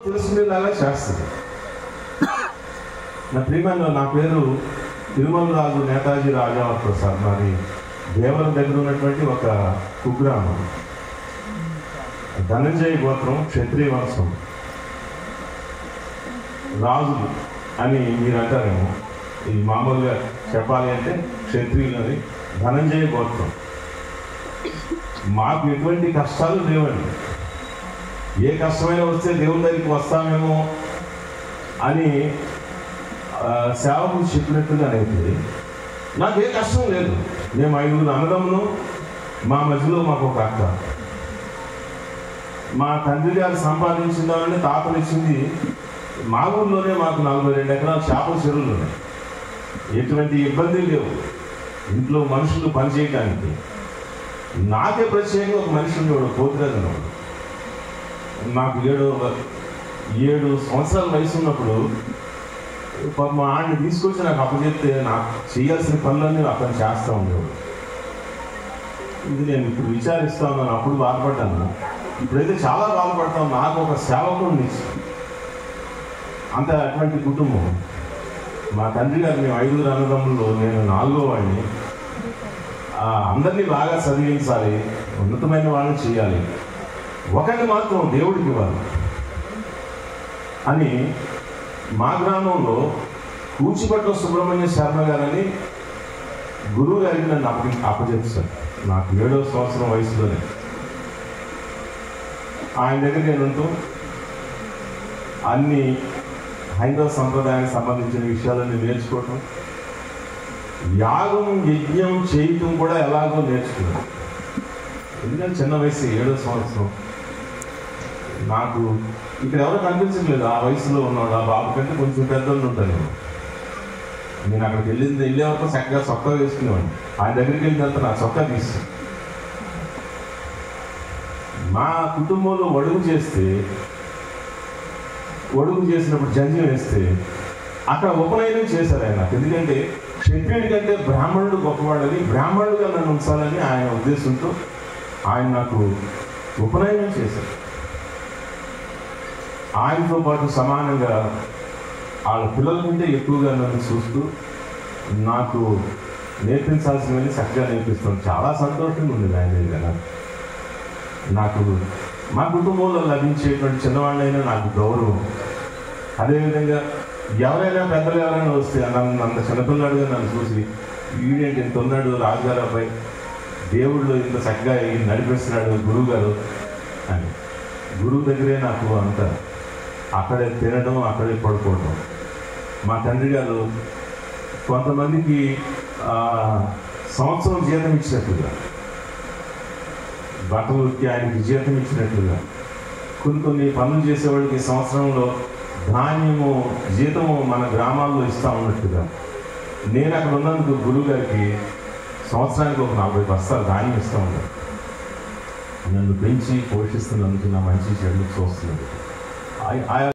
తెలుసుకునేలాగా చేస్తుంది. నా ప్రియమైన నా పేరు తిరుమల రాజు నేతాజీ రాజావర్ ప్రసాద్. మరి దేవరం దగ్గర ఉన్నటువంటి ఒక కుగ్రామం, ధనంజయ గోత్రం, క్షత్రియ వంశం, రాజులు అని మీరు అంటారేమో. ఈ మామూలుగా చెప్పాలి అంటే క్షత్రియులు అని ధనంజయ గోత్రం. మాకు ఎటువంటి కష్టాలు లేవండి. ఏ కష్టమైనా వస్తే దేవుని దగ్గరికి వస్తామేమో అని సేవకులు చెప్పినట్టుగానైతే నాకు ఏ కష్టం లేదు. మేము 5 అన్నదమ్ములు, మా మధ్యలో మాకు ఒక అక్క. మా తండ్రి గారు సంపాదించిందామని తాతలు ఇచ్చింది మా ఊళ్ళోనే మాకు 42 ఎకరాల చేపల చెరువులు ఉన్నాయి. ఎటువంటి ఇబ్బంది లేవు ఇంట్లో మనుషులు పనిచేయడానికి. నాకే ప్రత్యేకంగా ఒక మనిషి ఉండేవాడు, పోతురాజు. నాకు 7 సంవత్సరాల వయసు ఉన్నప్పుడు మా ఆడిని తీసుకొచ్చి నాకు అప్పచెప్తే నాకు చేయాల్సిన పనులన్నీ అతను చేస్తూ ఉండేవాడు. ఇది నేను ఇప్పుడు విచారిస్తా ఉన్నాను. అప్పుడు బాధపడ్డాను, ఇప్పుడైతే చాలా బాధపడతాను. నాకు ఒక సేవకుడిని అంత అటువంటి కుటుంబం. మా తండ్రి గారు మేము 5 అన్నదమ్ముల్లో నేను 4వ వాడిని. అందరినీ బాగా చదివించాలి, ఉన్నతమైన వాళ్ళని చేయాలి, ఒకరిని మాత్రం దేవుడికి ఇవ్వాలి అని మా గ్రామంలో కూచిపట్ల సుబ్రహ్మణ్య శర్మ గారని గురువు గారికి నన్ను అప్పచెప్పారు. నాకు 7వ సంవత్సరం వయసులోనే ఆయన దగ్గర నేను ఉంటూ అన్ని హైందవ సంప్రదాయానికి సంబంధించిన విషయాలన్నీ నేర్చుకోవటం, యాగం యజ్ఞం చేయటం కూడా ఎలాగో నేర్చుకున్నాను. ఎందుకంటే చిన్న వయసు 7వ సంవత్సరం. నాకు ఇక్కడ ఎవరో కనిపించట్లేదు ఆ వయసులో ఉన్నాడు. ఆ బాబు కంటే కొంచెం పెద్దోళ్ళు ఉంటాను. నేను అక్కడికి వెళ్ళే వరకు చక్కగా చొక్కా వేసుకునేవాడిని. ఆయన దగ్గరికి వెళ్ళిన తర్వాత నా చొక్కా తీసి మా కుటుంబంలో ఒడుగు చేసినప్పుడు జంజం వేస్తే అక్కడ ఉపనయనం చేశారు ఆయన. ఎందుకంటే క్షత్రియుడి కంటే బ్రాహ్మణుడు గొప్పవాడని, బ్రాహ్మణుడుగా నన్ను ఉంచాలని ఆయన ఉద్దేశంతో ఆయన నాకు ఉపనయనం చేశారు. ఆయనతో పాటు సమానంగా వాళ్ళ పిల్లల కంటే ఎక్కువగా నన్ను చూస్తూ నాకు నేర్పించాల్సినవన్నీ చక్కగా నేర్పిస్తాను. చాలా సంతోషంగా ఉంది ఆయన దగ్గర. నాకు మా కుటుంబంలో లభించేటువంటి చిన్నవాళ్ళైనా నాకు గౌరవం. అదేవిధంగా ఎవరైనా పెద్దలు ఎవరైనా వస్తే అంత చిన్నపిల్లాడుగా నన్ను చూసి వీడేంటి ఇంత ఉన్నాడు రాజుగారు అబ్బాయి, దేవుళ్ళు ఇంత చక్కగా నడిపిస్తున్నాడు గురువు గారు అని. గురువు దగ్గరే నాకు అంత అక్కడే తినడం, అక్కడే పడుకోవడం. మా తండ్రి గారు కొంతమందికి సంవత్సరం జీతం ఇచ్చినట్లుగా, బట్టలకి ఆయనకి జీతం ఇచ్చినట్లుగా, కొన్ని పనులు చేసేవాళ్ళకి సంవత్సరంలో ధాన్యము జీతము మన గ్రామాల్లో ఇస్తూ ఉన్నట్టుగా నేను అక్కడ ఉన్నందుకు గురువు గారికి సంవత్సరానికి ఒక 40 బస్తాలు ధాన్యం ఇస్తూ ఉన్నాను. నన్ను పెంచి పోషిస్తున్నందుకు నా మంచి చెడులు చూస్తున్నది.